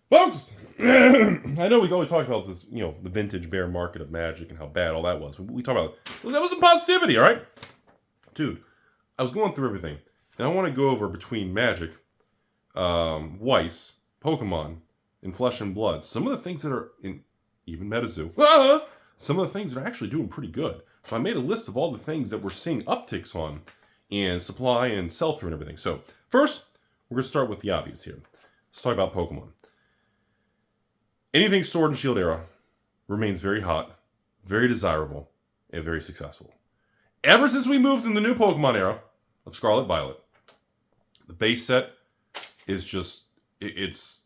Folks, I know we always talk about this, the vintage bear market of Magic and how bad all that was. We talk about that was some positivity, all right, dude. I was going through everything, and I want to go over between Magic, Weiss, Pokemon, and Flesh and Blood. Some of the things that are in even Metazoo. Some of the things that are actually doing pretty good. So I made a list of all the things that we're seeing upticks on, and supply and sell through and everything. So first, we're gonna start with the obvious here. Let's talk about Pokemon. Anything Sword and Shield era remains very hot, very desirable, and very successful. Ever since we moved in the new Pokemon era of Scarlet Violet, the base set is just, it's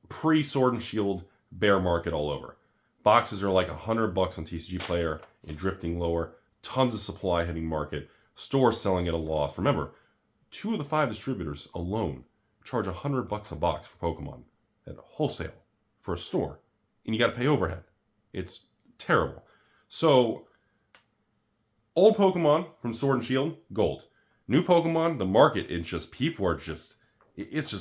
pre-Sword and Shield bear market all over. Boxes are like $100 on TCG Player and drifting lower. Tons of supply hitting market. Stores selling at a loss. Remember, 2 of the 5 distributors alone charge $100 a box for Pokemon at wholesale for a store, and you got to pay overhead. It's terrible. So, old Pokemon from Sword and Shield, gold. New Pokemon, the market, it's just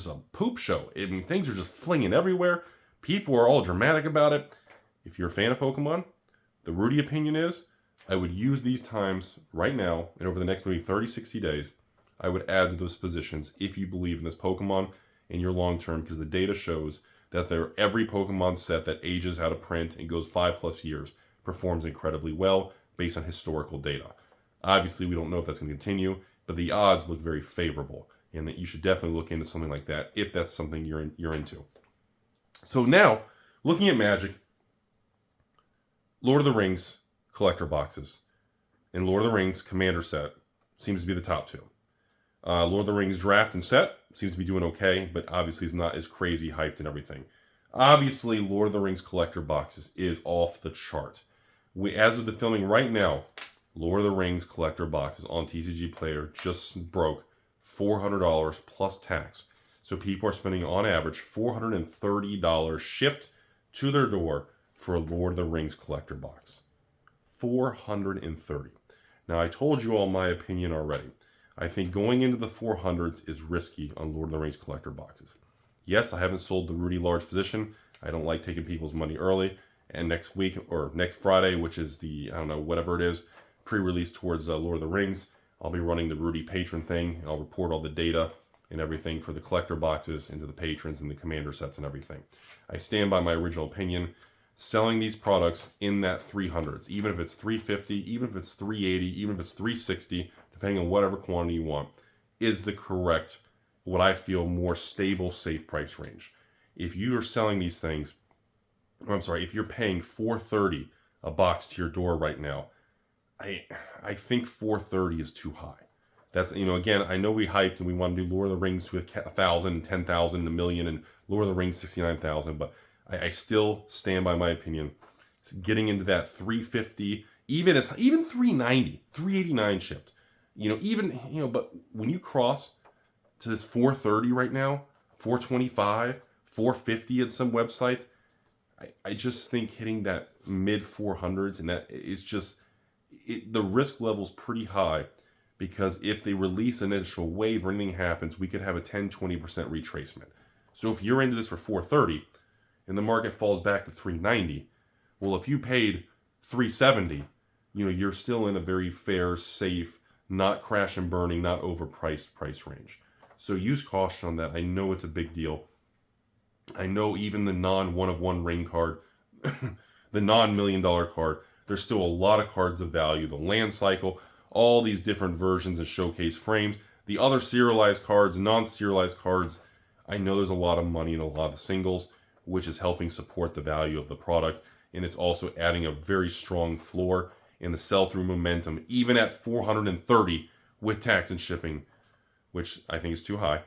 a poop show. I mean, things are just flinging everywhere. People are all dramatic about it. If you're a fan of Pokemon, the Rudy opinion is, I would use these times right now, and over the next maybe 30, 60 days, I would add to those positions if you believe in this Pokemon in your long term, because the data shows that every Pokemon set that ages out of print and goes 5+ years performs incredibly well based on historical data. Obviously, we don't know if that's going to continue, but the odds look very favorable, and that you should definitely look into something like that if that's something you're into. So now, looking at Magic, Lord of the Rings collector boxes and Lord of the Rings Commander set seems to be the top 2. Lord of the Rings Draft and Set seems to be doing okay, but obviously is not as crazy hyped and everything. Obviously, Lord of the Rings collector boxes is off the chart. As of the filming right now, Lord of the Rings collector boxes on TCG Player just broke $400 plus tax. So people are spending on average $430 shipped to their door for a Lord of the Rings collector box. $430. Now, I told you all my opinion already. I think going into the 400s is risky on Lord of the Rings collector boxes. Yes, I haven't sold the Rudy large position. I don't like taking people's money early. And next week, or next Friday, which is the, I don't know, whatever it is, pre-release towards Lord of the Rings, I'll be running the Rudy patron thing, and I'll report all the data and everything for the collector boxes into the patrons and the commander sets and everything. I stand by my original opinion. Selling these products in that 300s, even if it's 350, even if it's 380, even if it's 360, depending on whatever quantity you want, is the correct, what I feel, more stable, safe price range. If you are selling these things, if you're paying $430 a box to your door right now, I think $430 is too high. That's, again, I know we hyped and we want to do Lord of the Rings to 1,000, 10,000, a million, and Lord of the Rings 69,000, but I still stand by my opinion. Getting into that 350, even 390, 389 shipped. But when you cross to this 430 right now, 425, 450 at some websites, I just think hitting that mid 400s, and that is just, the risk level's pretty high, because if they release an initial wave or anything happens, we could have a 10-20% retracement. So if you're into this for 430, and the market falls back to 390, well, if you paid 370, you're still in a very fair, safe, not crash and burning, not overpriced price range. So use caution on that. I know it's a big deal. I know even the non-one-of-one ring card, the non-$1,000,000 card, there's still a lot of cards of value. The land cycle, all these different versions and showcase frames, the other serialized cards, non-serialized cards, I know there's a lot of money in a lot of singles, which is helping support the value of the product, and it's also adding a very strong floor in the sell-through momentum, even at 430 with tax and shipping, which I think is too high.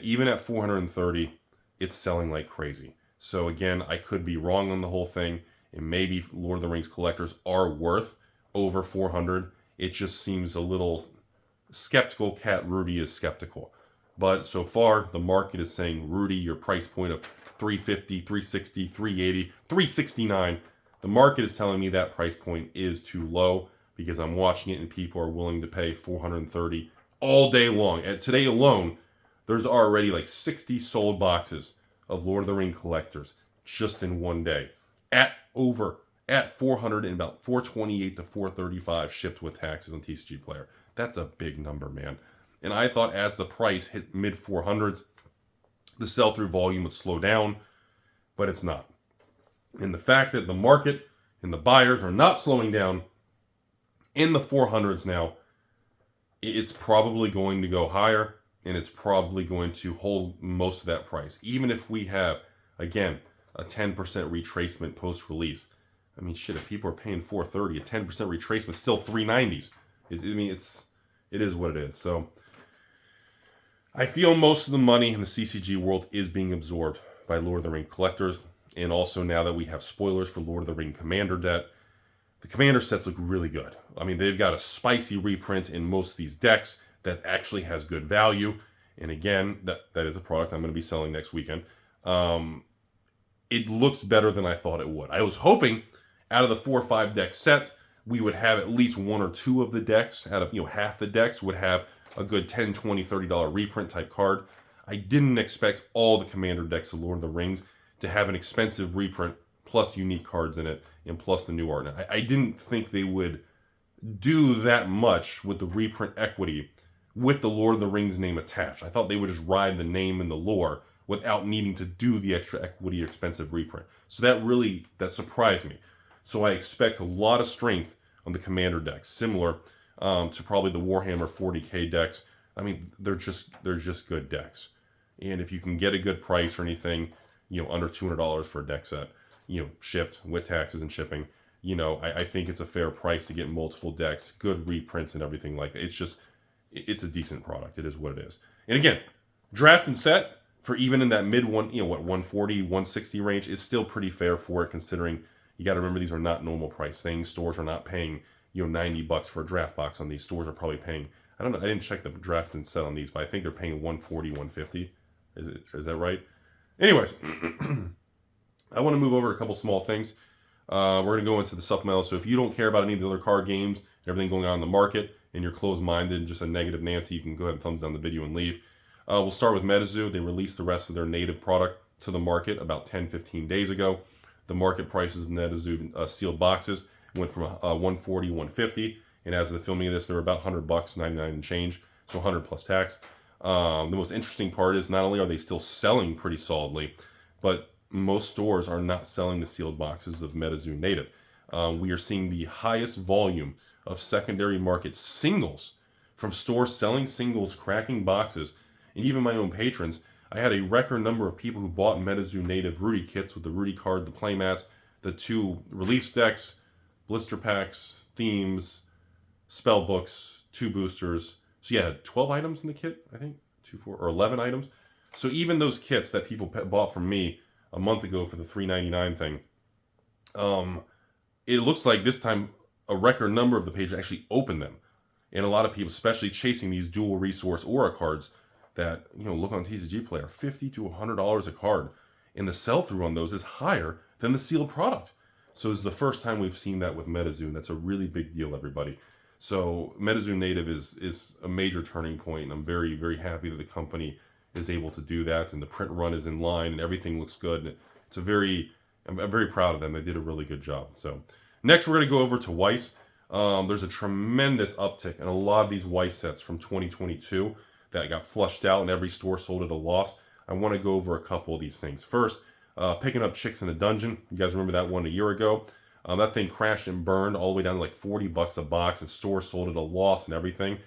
Even at 430, it's selling like crazy. So again, I could be wrong on the whole thing, and maybe Lord of the Rings collectors are worth over 400. It just seems a little skeptical. Cat Rudy is skeptical. But so far, the market is saying, Rudy, your price point of 350, 360, 380, 369. The market is telling me that price point is too low, because I'm watching it and people are willing to pay 430 all day long. And today alone, there's already like 60 sold boxes of Lord of the Ring collectors just in one day at 400 and about 428 to 435 shipped with taxes on TCG Player. That's a big number, man. And I thought as the price hit mid 400s, the sell-through volume would slow down, but it's not. And the fact that the market and the buyers are not slowing down in the 400s now, it's probably going to go higher, and it's probably going to hold most of that price. Even if we have, again, a 10% retracement post-release. I mean, shit, if people are paying $430, a 10% retracement, still $390s. It is what it is. So I feel most of the money in the CCG world is being absorbed by Lord of the Ring collectors. And also now that we have spoilers for Lord of the Ring Commander deck, the Commander sets look really good. I mean, they've got a spicy reprint in most of these decks that actually has good value. And again, that is a product I'm going to be selling next weekend. It looks better than I thought it would. I was hoping out of the 4 or 5 deck set, we would have at least 1 or 2 of the decks out of half the decks would have a good $10, $20, $30 reprint type card. I didn't expect all the Commander decks of Lord of the Rings to have an expensive reprint plus unique cards in it and plus the new art. I didn't think they would do that much with the reprint equity with the Lord of the Rings name attached. I thought they would just ride the name and the lore without needing to do the extra equity or expensive reprint. So that surprised me. So I expect a lot of strength on the Commander decks, similar to probably the Warhammer 40K decks. I mean, they're just good decks. And if you can get a good price or anything, under $200 for a deck set, shipped with taxes and shipping, I think it's a fair price to get multiple decks, good reprints and everything like that. It's a decent product. It is what it is. And again, draft and set for even in that mid 140, 160 range is still pretty fair for it, considering you got to remember these are not normal price things. Stores are not paying, $90 for a draft box on these. Stores are probably paying, I don't know, I didn't check the draft and set on these, but I think they're paying 140, 150. Is that right? Anyways, I want to move over a couple small things. We're going to go into the supplemental. So if you don't care about any of the other card games, everything going on in the market, and you're closed-minded and just a negative Nancy, you can go ahead and thumbs down the video and leave. We'll start with Metazoo. They released the rest of their native product to the market about 10-15 days ago. The market prices of Metazoo sealed boxes went from 140, 150, and as of the filming of this, they're about $100, 99 and change, so 100 plus tax. The most interesting part is not only are they still selling pretty solidly, but most stores are not selling the sealed boxes of Metazoo native. We are seeing the highest volume of secondary market singles from stores selling singles, cracking boxes, and even my own patrons. I had a record number of people who bought Metazoo native Rudy kits with the Rudy card, the playmats, the 2 release decks, blister packs, themes, spell books, 2 boosters. So yeah, 12 items in the kit, I think, 11 items. So even those kits that people bought from me a month ago for the $3.99 thing, it looks like this time a record number of the pages actually opened them. And a lot of people, especially chasing these dual resource aura cards that, look on TCG Player, $50 to $100 a card. And the sell-through on those is higher than the sealed product. So this is the first time we've seen that with Metazoo, and that's a really big deal, everybody. So Metazoo native is a major turning point, and I'm very, very happy that the company is able to do that, and the print run is in line, and everything looks good. And I'm very proud of them. They did a really good job. So next, we're going to go over to Weiss. There's a tremendous uptick in a lot of these Weiss sets from 2022 that got flushed out, and every store sold at a loss. I want to go over a couple of these things. First, picking up Chicks in a Dungeon. You guys remember that one a year ago? That thing crashed and burned all the way down to like $40 a box, and stores sold at a loss and everything.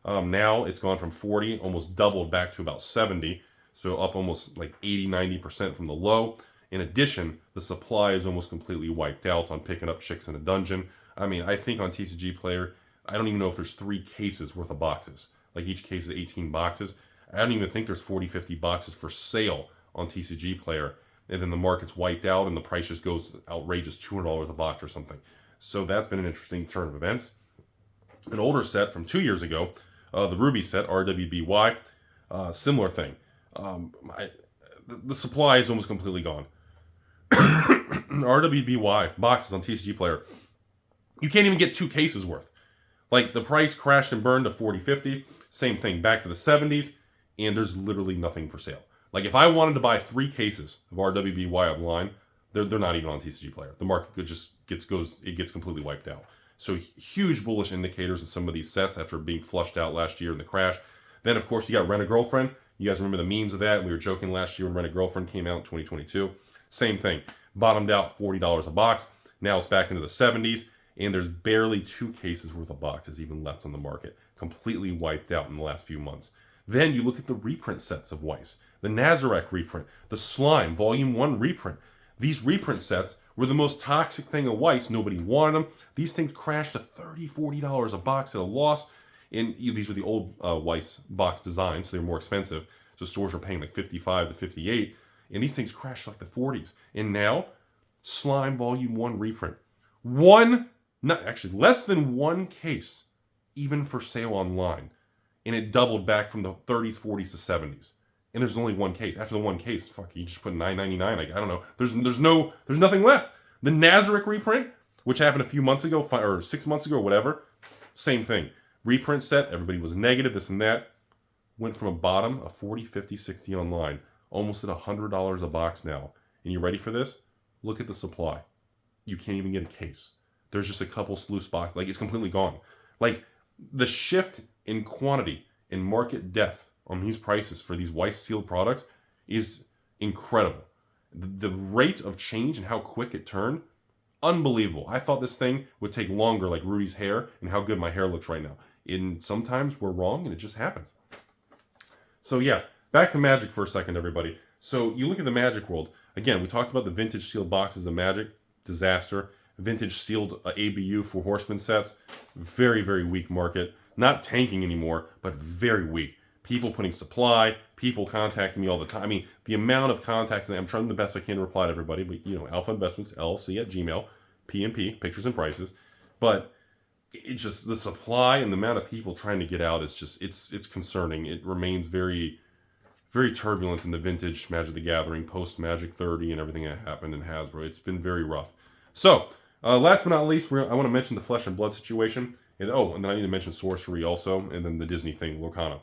Now it's gone from 40, almost doubled back to about 70, so up almost like 80-90% from the low. In addition, the supply is almost completely wiped out on picking up Chicks in a Dungeon. I mean, I think on TCG Player, I don't even know if there's 3 cases worth of boxes. Like each case is 18 boxes. I don't even think there's 40-50 boxes for sale on TCG Player. And then the market's wiped out and the price just goes outrageous, $200 a box or something. So that's been an interesting turn of events. An older set from 2 years ago, the Ruby set, RWBY, similar thing. The supply is almost completely gone. RWBY boxes on TCG Player, you can't even get 2 cases worth. Like the price crashed and burned to 40-50, same thing back to the 70s, and there's literally nothing for sale. Like if I wanted to buy 3 cases of RWBY online, they're not even on TCG Player. The market gets completely wiped out. So huge bullish indicators of some of these sets after being flushed out last year in the crash. Then of course you got Rent a Girlfriend. You guys remember the memes of that? We were joking last year when Rent a Girlfriend came out in 2022. Same thing. Bottomed out $40 a box. Now it's back into the 70s, and there's barely 2 cases worth of boxes even left on the market. Completely wiped out in the last few months. Then you look at the reprint sets of Weiss. The Nazarek reprint, the Slime Volume 1 reprint. These reprint sets were the most toxic thing of Weiss. Nobody wanted them. These things crashed to $30, $40 a box at a loss. And these were the old Weiss box designs, so they were more expensive. So stores were paying like $55 to $58. And these things crashed like the 40s. And now, Slime Volume 1 reprint. Less than 1 case, even for sale online. And it doubled back from the 30s, 40s to 70s. And there's only 1 case. After the 1 case, fuck, you just put $9.99. Like, I don't know. There's nothing left. The Nazarek reprint, which happened a few months ago, or 6 months ago, or whatever, same thing. Reprint set, everybody was negative, this and that. Went from a bottom of 40, 50, 60 online, almost at $100 a box now. And you ready for this? Look at the supply. You can't even get a case. There's just a couple loose boxes. Like, it's completely gone. Like, the shift in quantity and market depth on these prices for these Weiss sealed products is incredible. The rate of change and how quick it turned, unbelievable. I thought this thing would take longer, like Rudy's hair, and how good my hair looks right now. And sometimes we're wrong, and it just happens. So yeah, back to Magic for a second, everybody. So you look at the Magic world. Again, we talked about the vintage sealed boxes of Magic. Disaster. Vintage sealed ABU for Horseman sets. Very, very weak market. Not tanking anymore, but very weak. People putting supply, people contacting me all the time. I mean, the amount of contacts, I'm trying the best I can to reply to everybody, but AlphainvestmentsLLC at Gmail, PNP, pictures and prices. But it's just the supply and the amount of people trying to get out is just, it's concerning. It remains very, very turbulent in the vintage Magic the Gathering, post Magic 30 and everything that happened in Hasbro. It's been very rough. So, last but not least, I want to mention the Flesh and Blood situation. And then I need to mention Sorcery also, and then the Disney thing, Lorcana.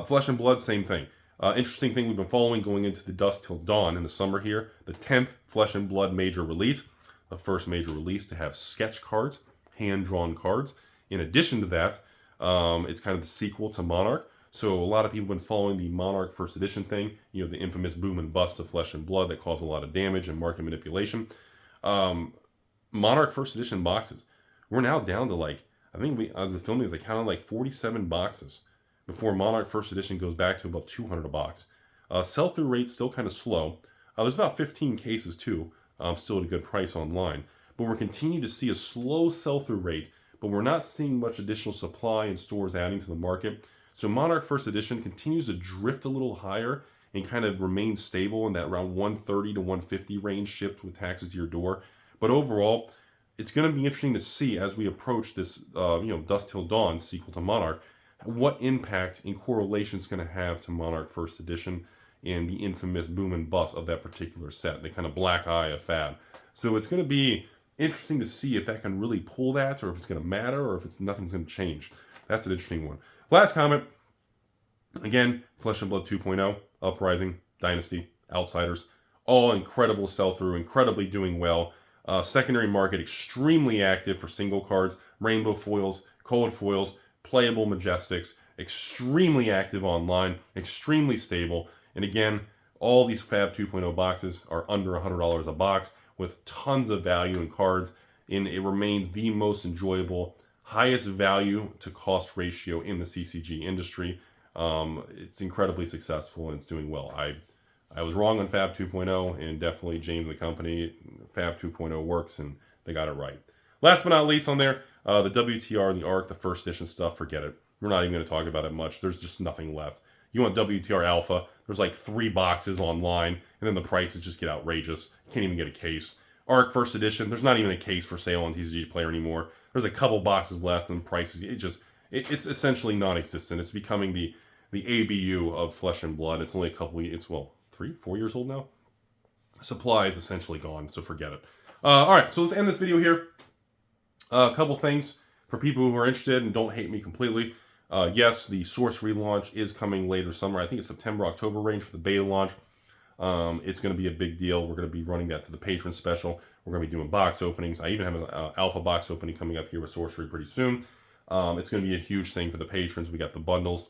Flesh and Blood, same thing. Interesting thing we've been following going into the Dusk Till Dawn in the summer here. The 10th Flesh and Blood major release. The first major release to have sketch cards, hand-drawn cards. In addition to that, it's kind of the sequel to Monarch. So a lot of people have been following the Monarch First Edition thing. You know, the infamous boom and bust of Flesh and Blood that caused a lot of damage and market manipulation. Monarch First Edition boxes. We're now down to like, I think as the filming is, I counted like 47 boxes before Monarch First Edition goes back to above 200 a box. Sell-through rate's still kind of slow. There's about 15 cases too, still at a good price online. But we're continuing to see a slow sell-through rate, but we're not seeing much additional supply in stores adding to the market. So Monarch First Edition continues to drift a little higher and kind of remain stable in that around 130 to 150 range shipped with taxes to your door. But overall, it's going to be interesting to see as we approach this, Dusk Till Dawn sequel to Monarch, what impact and correlation it's going to have to Monarch First Edition and the infamous boom and bust of that particular set, the kind of black eye of fad. So it's going to be interesting to see if that can really pull that, or if it's going to matter, or if nothing's going to change. That's an interesting one. Last comment, again, Flesh and Blood 2.0, Uprising, Dynasty, Outsiders, all incredible sell-through, incredibly doing well. Secondary market extremely active for single cards, rainbow foils, colored foils, playable Majestics, extremely active online, extremely stable. And again, all these Fab 2.0 boxes are under $100 a box with tons of value in cards, and it remains the most enjoyable, highest value to cost ratio in the CCG industry. It's incredibly successful and it's doing well. I was wrong on Fab 2.0, and definitely James and the company, Fab 2.0 works and they got it right. Last but not least on there, the WTR, the ARC, the first edition stuff, forget it. We're not even going to talk about it much. There's just nothing left. You want WTR Alpha, there's like 3 boxes online, and then the prices just get outrageous. You can't even get a case. ARC first edition, there's not even a case for sale on TCG Player anymore. There's a couple boxes left, and prices, it's essentially non-existent. It's becoming the ABU of Flesh and Blood. It's only a couple, 3-4 years old now. Supply is essentially gone, so forget it. All right, so let's end this video here. A couple things for people who are interested and don't hate me completely. Yes, the Source relaunch is coming later summer. I think it's September, October range for the beta launch. It's going to be a big deal. We're going to be running that to the patron special. We're going to be doing box openings. I even have an alpha box opening coming up here with Sorcery pretty soon. It's going to be a huge thing for the patrons. We got the bundles.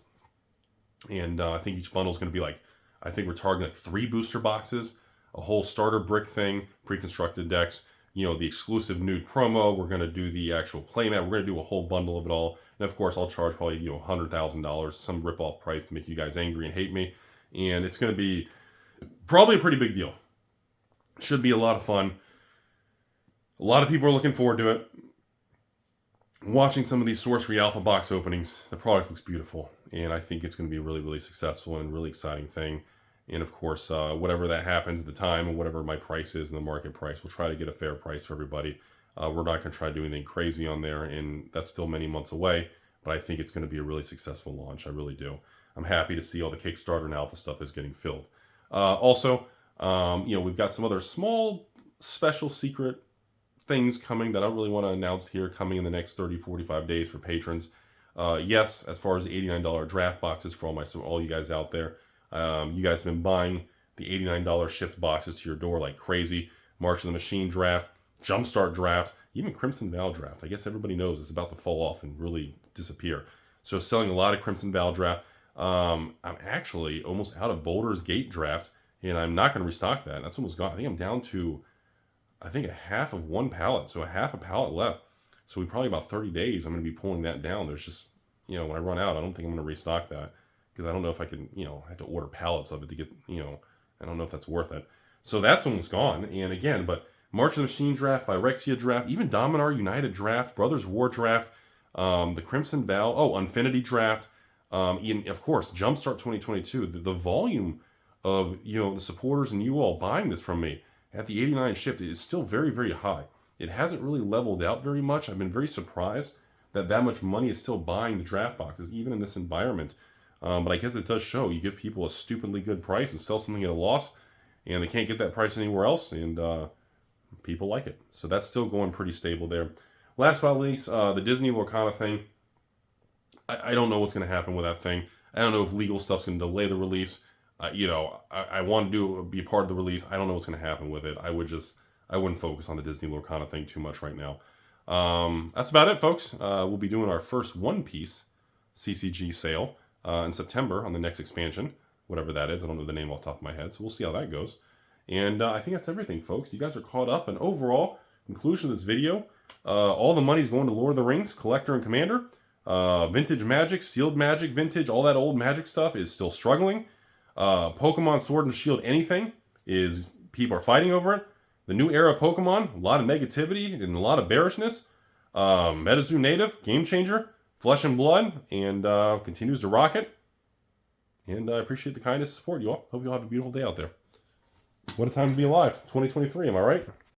And I think each bundle is going to be like, I think we're targeting like 3 booster boxes, a whole starter brick thing, pre-constructed decks, you know, the exclusive nude promo. We're going to do the actual playmat. We're going to do a whole bundle of it all. And of course, I'll charge probably, you know, $100,000, some rip-off price to make you guys angry and hate me. And it's going to be probably a pretty big deal. Should be a lot of fun. A lot of people are looking forward to it. Watching some of these Sorcery Alpha box openings, the product looks beautiful. And I think it's going to be a really, really successful and really exciting thing. And of course, whatever that happens at the time and whatever my price is in the market price, we'll try to get a fair price for everybody. We're not going to try to do anything crazy on there, and that's still many months away. But I think it's going to be a really successful launch. I really do. I'm happy to see all the Kickstarter and Alpha stuff is getting filled. Also, you know, we've got some other small, special, secret things coming that I don't really want to announce here, coming in the next 30, 45 days for patrons. Yes, as far as the $89 draft boxes for all you guys out there. You guys have been buying the $89 shipped boxes to your door like crazy. March of the Machine draft, Jumpstart draft, even Crimson Val draft. I guess everybody knows it's about to fall off and really disappear. So selling a lot of Crimson Val draft. I'm actually almost out of Boulder's Gate draft, and I'm not going to restock that. That's almost gone. I think I'm down to, I think, a half of one pallet. So a half a pallet left. So we probably about 30 days, I'm going to be pulling that down. There's just, you know, when I run out, I don't think I'm going to restock that. Because I don't know if I can, you know, I have to order pallets of it to get, you know, I don't know if that's worth it. So that's almost gone. And again, but March of the Machine draft, Phyrexia draft, even Dominar United draft, Brothers War draft, the Crimson Val, Infinity draft, and of course, Jumpstart 2022. The volume of, you know, the supporters and you all buying this from me at the 89 shipped is still very, very high. It hasn't really leveled out very much. I've been very surprised that much money is still buying the draft boxes, even in this environment. But I guess it does show you give people a stupidly good price and sell something at a loss, and they can't get that price anywhere else, and people like it. So that's still going pretty stable there. Last but not least, the Disney Lorcana thing. I don't know what's going to happen with that thing. I don't know if legal stuff's going to delay the release. You know, I want to be a part of the release. I don't know what's going to happen with it. I wouldn't focus on the Disney Lorcana thing too much right now. That's about it, folks. We'll be doing our first One Piece CCG sale in September on the next expansion, whatever that is. I don't know the name off the top of my head, so we'll see how that goes. And I think that's everything, folks. You guys are caught up. And overall, conclusion of this video, all the money's going to Lord of the Rings, Collector and Commander. Vintage Magic, Sealed Magic, Vintage, all that old Magic stuff is still struggling. Pokemon Sword and Shield anything is, people are fighting over it. The new era of Pokemon, a lot of negativity and a lot of bearishness. Metazoo Native, Game Changer, Flesh and Blood, and continues to rocket. And I appreciate the kindness and support, you all. Hope you all have a beautiful day out there. What a time to be alive. 2023, am I right?